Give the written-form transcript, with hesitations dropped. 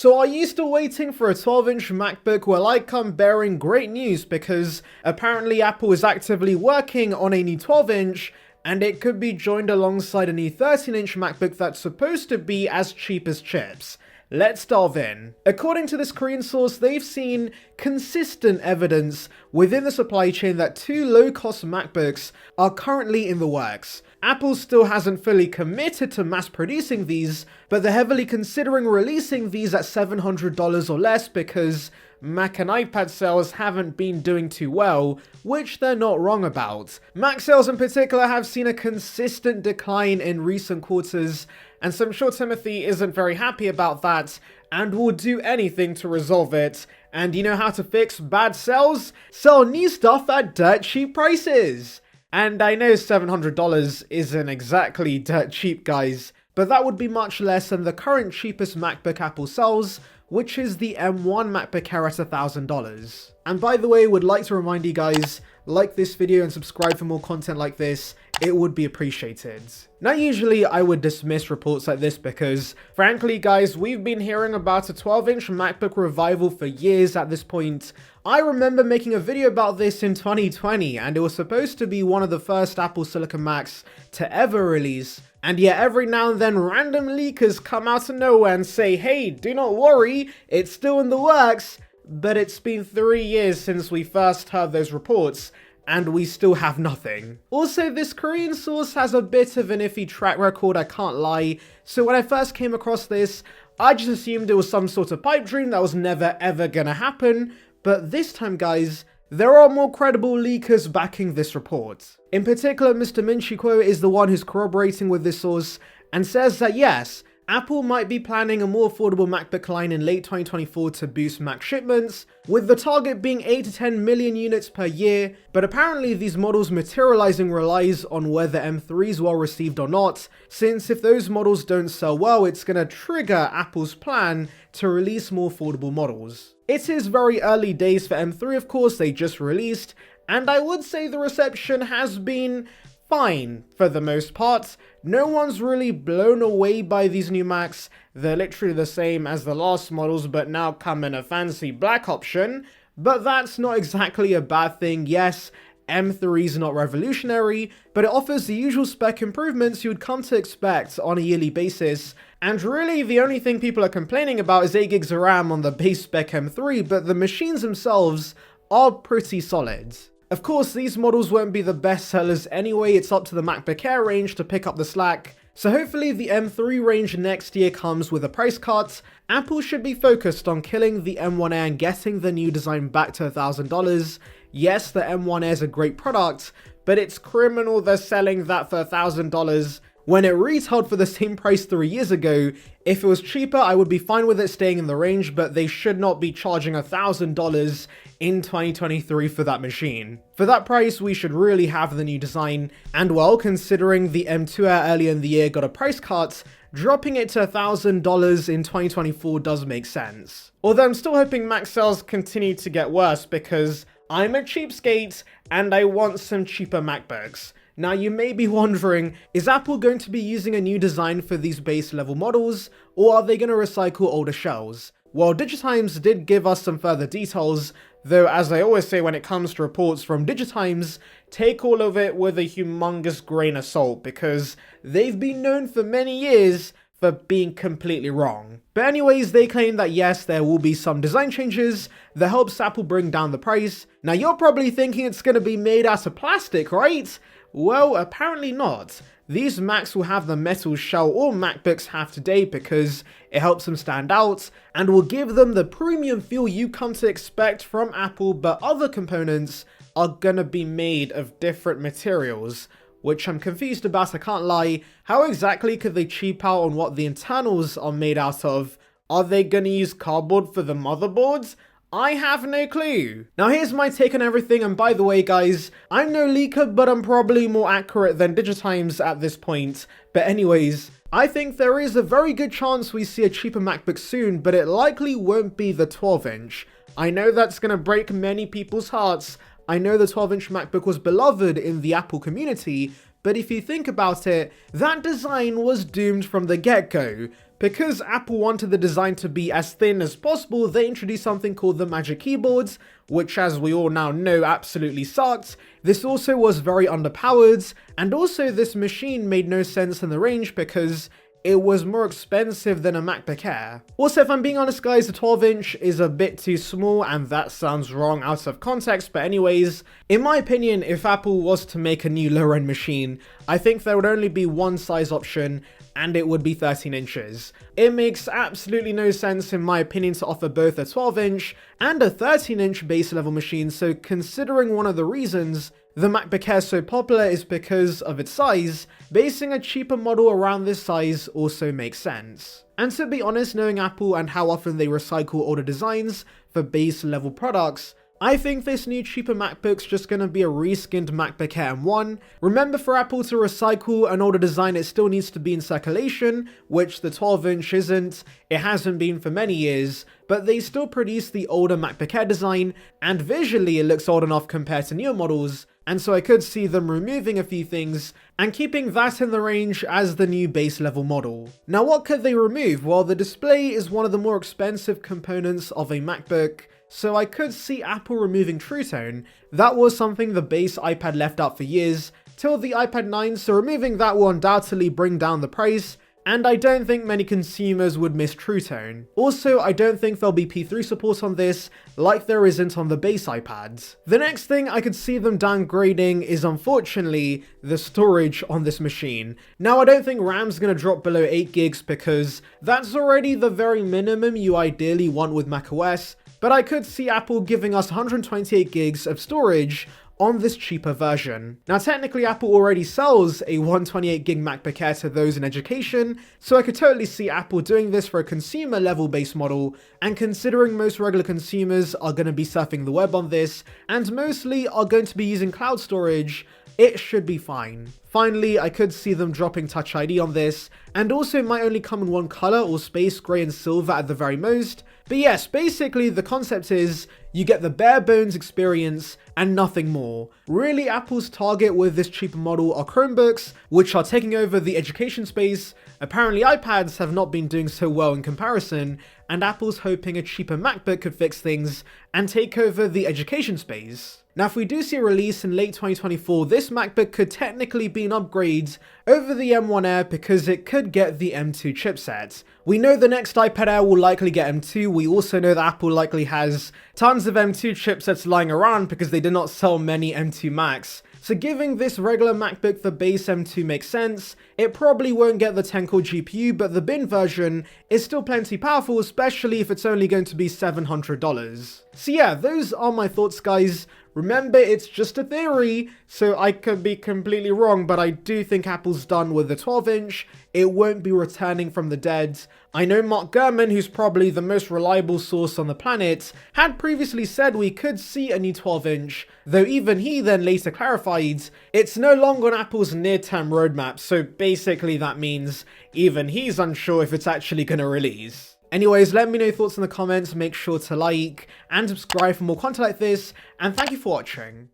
So are you still waiting for a 12-inch MacBook? Well, I come bearing great news because apparently Apple is actively working on a new 12-inch and it could be joined alongside a new 13-inch MacBook that's supposed to be as cheap as chips. Let's delve in. According to this Korean source, they've seen consistent evidence within the supply chain that two low-cost MacBooks are currently in the works. Apple still hasn't fully committed to mass producing these, but they're heavily considering releasing these at $700 or less because Mac and iPad sales haven't been doing too well, which they're not wrong about. Mac sales in particular have seen a consistent decline in recent quarters, and so I'm sure Timothy isn't very happy about that and will do anything to resolve it. And you know how to fix bad sales? Sell new stuff at dirt cheap prices! And I know $700 isn't exactly dirt cheap, guys, but that would be much less than the current cheapest MacBook Apple sells, which is the M1 MacBook Air at $1,000. And by the way, would like to remind you guys, like this video and subscribe for more content like this, it would be appreciated. Now usually I would dismiss reports like this because, frankly guys, we've been hearing about a 12-inch MacBook revival for years at this point. I remember making a video about this in 2020 and it was supposed to be one of the first Apple Silicon Macs to ever release. And yet every now and then random leakers come out of nowhere and say, hey, do not worry, it's still in the works. But it's been 3 years since we first heard those reports, and we still have nothing. Also, this Korean source has a bit of an iffy track record, I can't lie. So when I first came across this, I just assumed it was some sort of pipe dream that was never ever gonna happen. But this time, guys, there are more credible leakers backing this report. In particular, Mr. Min Chi-kuo is the one who's corroborating with this source and says that yes, Apple might be planning a more affordable MacBook line in late 2024 to boost Mac shipments, with the target being 8 to 10 million units per year, but apparently these models materializing relies on whether M3 is well received or not, since if those models don't sell well, it's gonna trigger Apple's plan to release more affordable models. It is very early days for M3, of course, they just released, and I would say the reception has been fine for the most part. No one's really blown away by these new Macs. They're literally the same as the last models, but now come in a fancy black option. But that's not exactly a bad thing. Yes, M3 is not revolutionary, but it offers the usual spec improvements you would come to expect on a yearly basis. And really, the only thing people are complaining about is 8 gigs of RAM on the base spec M3, but the machines themselves are pretty solid. Of course, these models won't be the best sellers anyway, it's up to the MacBook Air range to pick up the slack. So hopefully the M3 range next year comes with a price cut. Apple should be focused on killing the M1 Air and getting the new design back to $1,000. Yes, the M1 Air is a great product, but it's criminal they're selling that for $1,000 when it retailed for the same price 3 years ago. If it was cheaper, I would be fine with it staying in the range, but they should not be charging $1,000 in 2023 for that machine. For that price, we should really have the new design, and well, considering the M2 Air earlier in the year got a price cut, dropping it to $1,000 in 2024 does make sense. Although I'm still hoping Mac sales continue to get worse because I'm a cheapskate and I want some cheaper MacBooks. Now you may be wondering, is Apple going to be using a new design for these base level models, or are they going to recycle older shells? Well, Digitimes did give us some further details, though as I always say when it comes to reports from Digitimes, take all of it with a humongous grain of salt, because they've been known for many years for being completely wrong. But anyways, they claim that yes, there will be some design changes that helps Apple bring down the price. Now you're probably thinking it's going to be made out of plastic, right? Well, apparently not. These Macs will have the metal shell all MacBooks have today because it helps them stand out and will give them the premium feel you come to expect from Apple, but other components are gonna be made of different materials, which I'm confused about, I can't lie. How exactly could they cheap out on what the internals are made out of? Are they gonna use cardboard for the motherboards? I have no clue. Now here's my take on everything, and by the way guys, I'm no leaker, but I'm probably more accurate than Digitimes at this point. But anyways, I think there is a very good chance we see a cheaper MacBook soon, but it likely won't be the 12-inch. I know that's gonna break many people's hearts. I know the 12-inch MacBook was beloved in the Apple community, but if you think about it, that design was doomed from the get-go. Because Apple wanted the design to be as thin as possible, they introduced something called the Magic Keyboards, which as we all now know absolutely sucked. This also was very underpowered, and also this machine made no sense in the range because it was more expensive than a MacBook Air. Also, if I'm being honest guys, the 12-inch is a bit too small, and that sounds wrong out of context, but anyways, in my opinion, if Apple was to make a new lower-end machine, I think there would only be one size option, and it would be 13 inches. It makes absolutely no sense in my opinion to offer both a 12-inch and a 13-inch base level machine, so considering one of the reasons the MacBook Air is so popular is because of its size, basing a cheaper model around this size also makes sense. And to be honest, knowing Apple and how often they recycle older designs for base level products, I think this new cheaper MacBook's just gonna be a reskinned MacBook Air M1. Remember, for Apple to recycle an older design, it still needs to be in circulation, which the 12-inch isn't. It hasn't been for many years, but they still produce the older MacBook Air design, and visually it looks old enough compared to newer models, and so I could see them removing a few things and keeping that in the range as the new base level model. Now what could they remove? Well, the display is one of the more expensive components of a MacBook, so I could see Apple removing True Tone. That was something the base iPad left out for years, till the iPad 9, so removing that will undoubtedly bring down the price, and I don't think many consumers would miss True Tone. Also, I don't think there'll be P3 support on this, like there isn't on the base iPads. The next thing I could see them downgrading is unfortunately the storage on this machine. Now I don't think RAM's gonna drop below 8 gigs because that's already the very minimum you ideally want with macOS, but I could see Apple giving us 128 gigs of storage on this cheaper version. Now technically Apple already sells a 128 gig MacBook Air to those in education, so I could totally see Apple doing this for a consumer level base model, and considering most regular consumers are going to be surfing the web on this, and mostly are going to be using cloud storage, it should be fine. Finally, I could see them dropping Touch ID on this, and also it might only come in one color or space gray and silver at the very most. But yes, basically the concept is you get the bare bones experience and nothing more. Really, Apple's target with this cheaper model are Chromebooks, which are taking over the education space. Apparently iPads have not been doing so well in comparison, and Apple's hoping a cheaper MacBook could fix things and take over the education space. Now if we do see a release in late 2024, this MacBook could technically be an upgrade over the M1 Air because it could get the M2 chipset. We know the next iPad Air will likely get M2, we also know that Apple likely has tons of M2 chipsets lying around because they did not sell many M2 Macs. So giving this regular MacBook the base M2 makes sense. It probably won't get the 10-core GPU, but the bin version is still plenty powerful, especially if it's only going to be $700. So yeah, those are my thoughts guys. Remember, it's just a theory, so I could be completely wrong, but I do think Apple's done with the 12-inch. It won't be returning from the dead. I know Mark Gurman, who's probably the most reliable source on the planet, had previously said we could see a new 12-inch, though even he then later clarified it's no longer on Apple's near-term roadmap, so basically that means even he's unsure if it's actually gonna release. Anyways, let me know your thoughts in the comments, make sure to like and subscribe for more content like this, and thank you for watching.